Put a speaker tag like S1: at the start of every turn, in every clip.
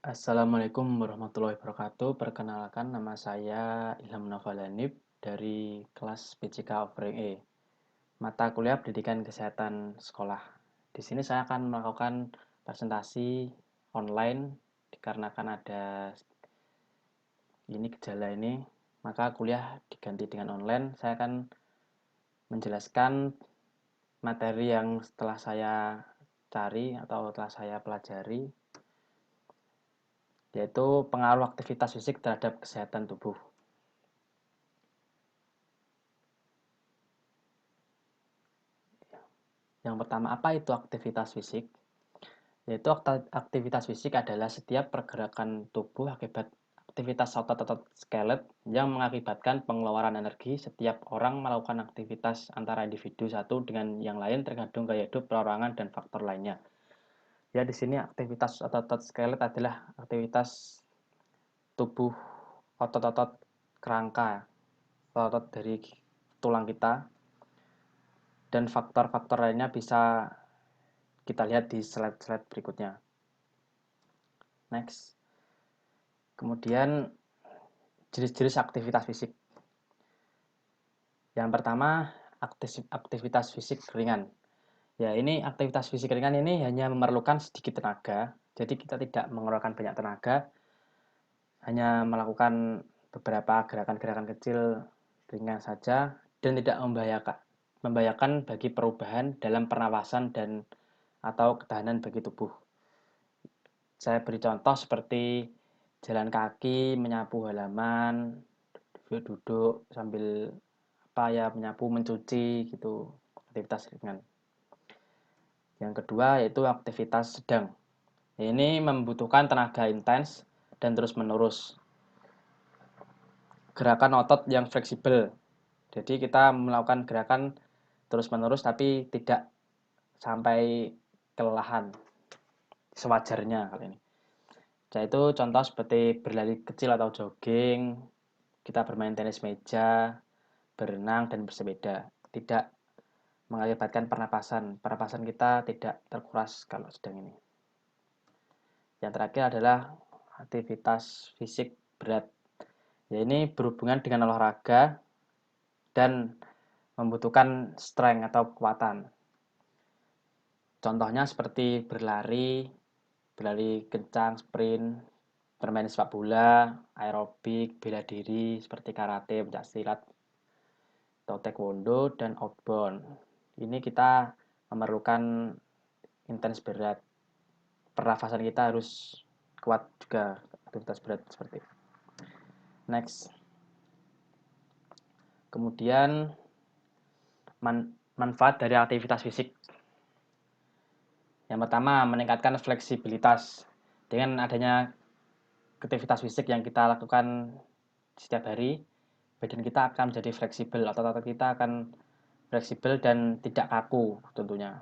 S1: Assalamualaikum warahmatullahi wabarakatuh. Perkenalkan, nama saya Ilham Novalanib dari kelas PCK Offering E, mata kuliah Pendidikan Kesehatan Sekolah. Di sini saya akan melakukan presentasi online dikarenakan ada gejala ini, maka kuliah diganti dengan online. Saya akan menjelaskan materi yang setelah saya cari atau telah saya pelajari, yaitu pengaruh aktivitas fisik terhadap kesehatan tubuh. Yang pertama, apa itu aktivitas fisik? Yaitu aktivitas fisik adalah setiap pergerakan tubuh akibat aktivitas otot-otot skelet yang mengakibatkan pengeluaran energi. Setiap orang melakukan aktivitas antara individu satu dengan yang lain tergantung gaya hidup, perorangan, dan faktor lainnya. Ya, di sini aktivitas otot-otot skelet adalah aktivitas tubuh otot-otot kerangka, otot dari tulang kita, dan faktor-faktor lainnya bisa kita lihat di slide-slide berikutnya. Next. Kemudian jenis-jenis aktivitas fisik. Yang pertama, aktivitas fisik ringan. Ya, ini aktivitas fisik ringan ini hanya memerlukan sedikit tenaga. Jadi kita tidak mengeluarkan banyak tenaga, hanya melakukan beberapa gerakan-gerakan kecil ringan saja dan tidak membahayakan bagi perubahan dalam pernapasan dan atau ketahanan bagi tubuh. Saya beri contoh seperti jalan kaki, menyapu halaman, duduk sambil menyapu, mencuci gitu, aktivitas ringan. Yang kedua yaitu aktivitas sedang. Ini membutuhkan tenaga intens dan terus-menerus. Gerakan otot yang fleksibel. Jadi kita melakukan gerakan terus-menerus tapi tidak sampai kelelahan, sewajarnya kali ini. Yaitu contoh seperti berlari kecil atau jogging, kita bermain tenis meja, berenang, dan bersepeda. Tidak mengakibatkan pernapasan kita tidak terkuras kalau sedang ini. Yang terakhir adalah aktivitas fisik berat. Ya, ini berhubungan dengan olahraga dan membutuhkan strength atau kekuatan. Contohnya seperti berlari kencang, sprint, bermain sepak bola, aerobik, bela diri seperti karate, pencaksilat, atau taekwondo, dan outbound. Ini kita memerlukan intens berat. Pernafasan kita harus kuat juga, aktivitas berat seperti itu. Next. Kemudian manfaat dari aktivitas fisik. Yang pertama, meningkatkan fleksibilitas. Dengan adanya aktivitas fisik yang kita lakukan setiap hari, badan kita akan menjadi fleksibel, otot-otot kita akan fleksibel dan tidak kaku tentunya.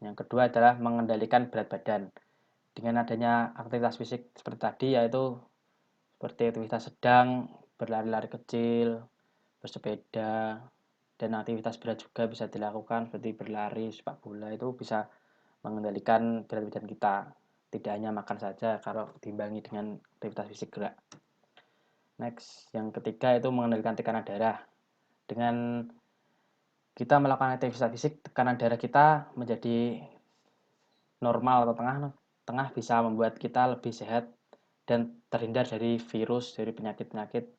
S1: Yang kedua adalah mengendalikan berat badan. Dengan adanya aktivitas fisik seperti tadi, yaitu seperti aktivitas sedang, berlari-lari kecil, bersepeda, dan aktivitas berat juga bisa dilakukan seperti berlari, sepak bola, itu bisa mengendalikan berat badan kita. Tidak hanya makan saja kalau diimbangi dengan aktivitas fisik gerak. Next, yang ketiga itu mengendalikan tekanan darah. Dengan kita melakukan aktivitas fisik, tekanan darah kita menjadi normal atau tengah bisa membuat kita lebih sehat dan terhindar dari virus, dari penyakit-penyakit.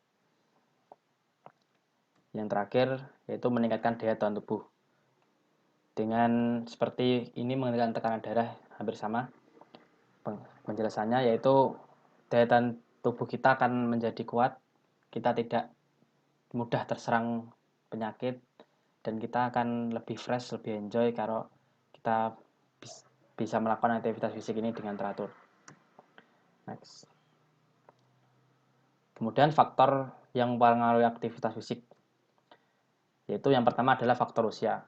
S1: Yang terakhir yaitu meningkatkan daya tahan tubuh. Dengan seperti ini mengendalikan tekanan darah hampir sama. Penjelasannya yaitu daya tahan tubuh kita akan menjadi kuat, kita tidak mudah terserang penyakit, dan kita akan lebih fresh, lebih enjoy kalau kita bisa melakukan aktivitas fisik ini dengan teratur. Next. Kemudian faktor yang mempengaruhi aktivitas fisik, yaitu yang pertama adalah faktor usia.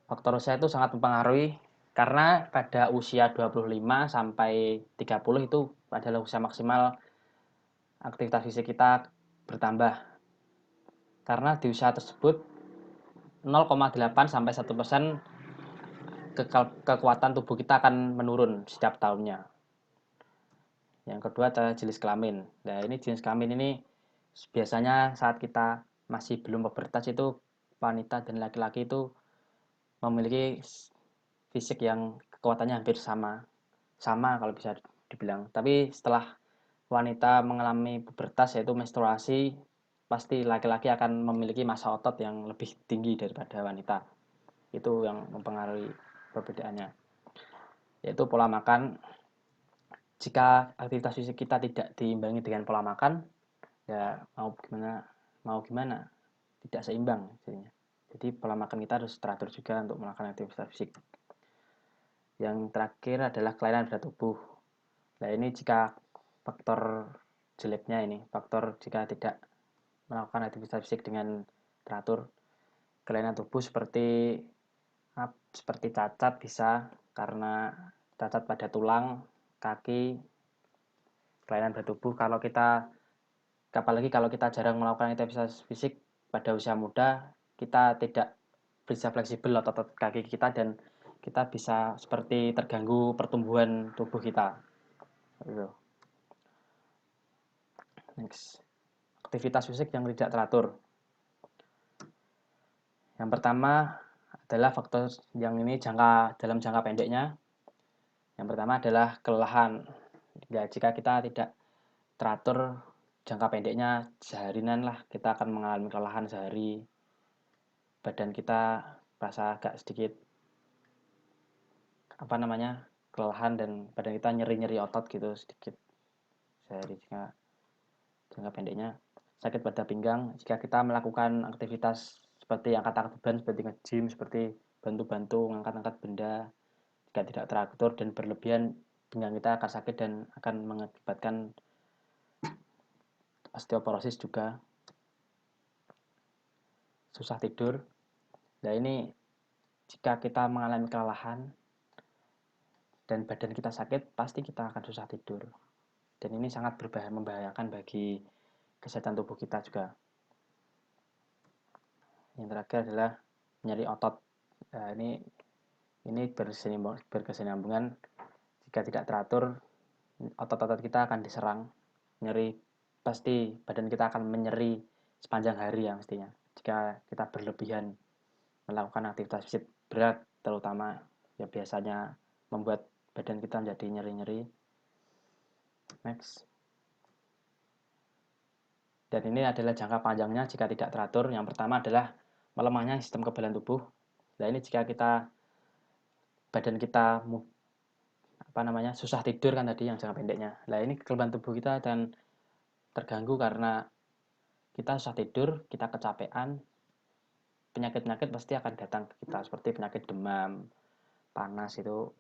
S1: Faktor usia itu sangat mempengaruhi karena pada usia 25 sampai 30 itu adalah usia maksimal aktivitas fisik kita bertambah. Karena di usia tersebut 0,8 sampai 1% kekuatan tubuh kita akan menurun setiap tahunnya. Yang kedua adalah jenis kelamin. Nah, ini jenis kelamin ini biasanya saat kita masih belum pubertas itu wanita dan laki-laki itu memiliki fisik yang kekuatannya hampir sama. Sama kalau bisa dibilang. Tapi setelah wanita mengalami pubertas yaitu menstruasi, pasti laki-laki akan memiliki massa otot yang lebih tinggi daripada wanita. Itu yang mempengaruhi perbedaannya. Yaitu pola makan. Jika aktivitas fisik kita tidak diimbangi dengan pola makan, ya mau gimana tidak seimbang jadinya. Jadi pola makan kita harus teratur juga untuk melakukan aktivitas fisik. Yang terakhir adalah kelainan pada tubuh. Nah, ini jika faktor jeleknya ini, faktor jika tidak melakukan aktivitas fisik dengan teratur, kelainan tubuh seperti cacat bisa karena cacat pada tulang, kaki, kelainan pada tubuh. Apalagi kalau kita jarang melakukan aktivitas fisik pada usia muda, kita tidak bisa fleksibel otot kaki kita dan kita bisa seperti terganggu pertumbuhan tubuh kita. Next. Aktivitas fisik yang tidak teratur. Yang pertama adalah faktor yang ini dalam jangka pendeknya. Yang pertama adalah kelelahan. Ya, jika kita tidak teratur jangka pendeknya seharian lah, kita akan mengalami kelelahan sehari. Badan kita rasa agak sedikit kelelahan dan badan kita nyeri-nyeri otot gitu sedikit sehari. Jangka pendeknya sakit pada pinggang jika kita melakukan aktivitas seperti angkat-angkat beban, seperti nge-gym, seperti bantu-bantu ngangkat-angkat benda. Jika tidak teratur dan berlebihan, pinggang kita akan sakit dan akan mengakibatkan osteoporosis juga. Susah tidur. Nah, ini jika kita mengalami kelelahan dan badan kita sakit, pasti kita akan susah tidur. Dan ini sangat membahayakan bagi kesehatan tubuh kita juga. Yang terakhir adalah nyeri otot. Nah, ini berkesinambungan. Jika tidak teratur, otot-otot kita akan diserang. Nyeri, pasti badan kita akan menyeri sepanjang hari ya mestinya. Jika kita berlebihan melakukan aktivitas fisik berat, terutama ya biasanya membuat badan kita menjadi nyeri-nyeri. Next. Dan ini adalah jangka panjangnya jika tidak teratur. Yang pertama adalah melemahnya sistem kekebalan tubuh. Nah, ini jika badan kita susah tidur kan tadi yang jangka pendeknya. Nah, ini kekebalan tubuh kita akan terganggu karena kita susah tidur, kita kecapean, penyakit-penyakit pasti akan datang ke kita seperti penyakit demam, panas itu,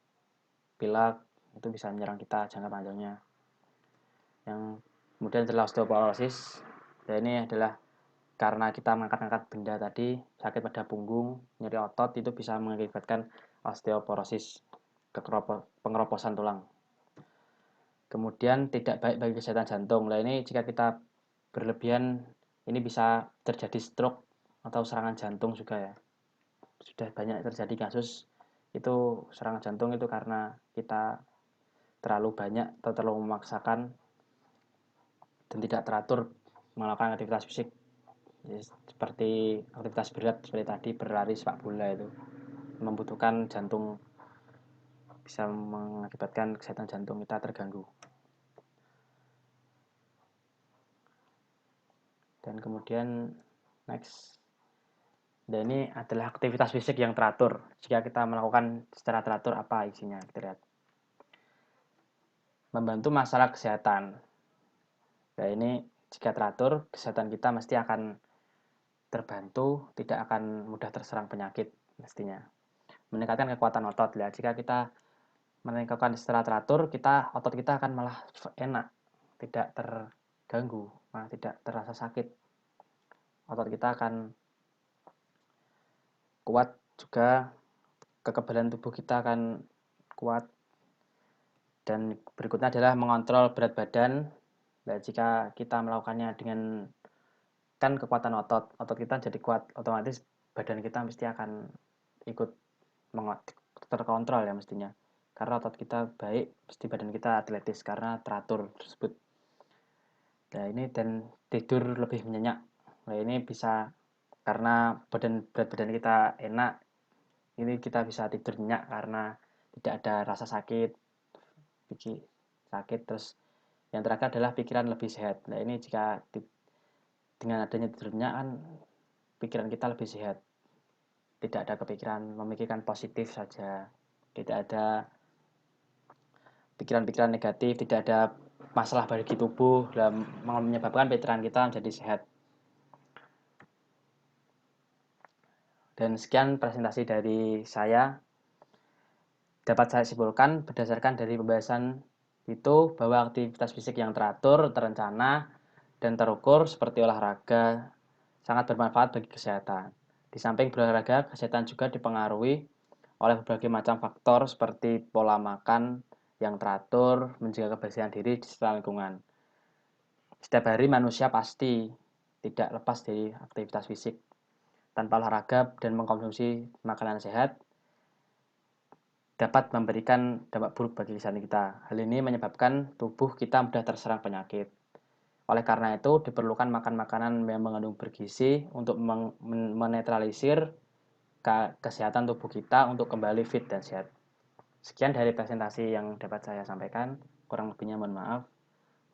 S1: pilek itu bisa menyerang kita jangka panjangnya. Yang kemudian adalah osteoporosis. Dan ini adalah karena kita mengangkat-angkat benda tadi, sakit pada punggung, nyeri otot itu bisa mengakibatkan osteoporosis, pengeroposan tulang. Kemudian tidak baik bagi kesehatan jantung. Nah, ini jika kita berlebihan ini bisa terjadi stroke atau serangan jantung juga ya. Sudah banyak terjadi kasus itu serangan jantung itu karena kita terlalu banyak atau terlalu memaksakan dan tidak teratur melakukan aktivitas fisik. Seperti aktivitas berat seperti tadi berlari sepak bola itu membutuhkan jantung, bisa mengakibatkan kesehatan jantung kita terganggu. Dan kemudian next. Dan ini adalah aktivitas fisik yang teratur. Jika kita melakukan secara teratur apa isinya? Kita lihat. Membantu masalah kesehatan. Nah, ini jika teratur, kesehatan kita mesti akan terbantu, tidak akan mudah terserang penyakit mestinya. Meningkatkan kekuatan otot. Ya, jika kita meningkatkan secara teratur, otot kita akan malah enak, tidak terganggu, malah tidak terasa sakit. Otot kita akan kuat juga, kekebalan tubuh kita akan kuat. Dan berikutnya adalah mengontrol berat badan. Nah, jika kita melakukannya dengan kan kekuatan otot kita jadi kuat, otomatis badan kita mesti akan ikut terkontrol ya mestinya. Karena otot kita baik, pasti badan kita atletis karena teratur tersebut. Nah, ini dan tidur lebih nyenyak. Nah, ini bisa karena berat badan kita enak, ini kita bisa tidur nyenyak karena tidak ada rasa sakit, terus yang terakhir adalah pikiran lebih sehat. Nah, ini jika dengan adanya tidur nyenyak kan pikiran kita lebih sehat. Tidak ada kepikiran memikirkan positif saja. Tidak ada pikiran-pikiran negatif, tidak ada masalah bagi tubuh dan menyebabkan pikiran kita menjadi sehat. Dan sekian presentasi dari saya. Dapat saya simpulkan berdasarkan dari pembahasan itu bahwa aktivitas fisik yang teratur, terencana, dan terukur seperti olahraga sangat bermanfaat bagi kesehatan. Di samping berolahraga, kesehatan juga dipengaruhi oleh berbagai macam faktor seperti pola makan yang teratur, menjaga kebersihan diri di sekitar lingkungan. Setiap hari manusia pasti tidak lepas dari aktivitas fisik. Tanpa olahraga dan mengkonsumsi makanan sehat, dapat memberikan dampak buruk bagi kesehatan kita. Hal ini menyebabkan tubuh kita mudah terserang penyakit. Oleh karena itu, diperlukan makan makanan yang mengandung bergizi untuk menetralisir kesehatan tubuh kita untuk kembali fit dan sehat. Sekian dari presentasi yang dapat saya sampaikan. Kurang lebihnya mohon maaf.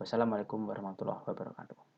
S1: Wassalamualaikum warahmatullahi wabarakatuh.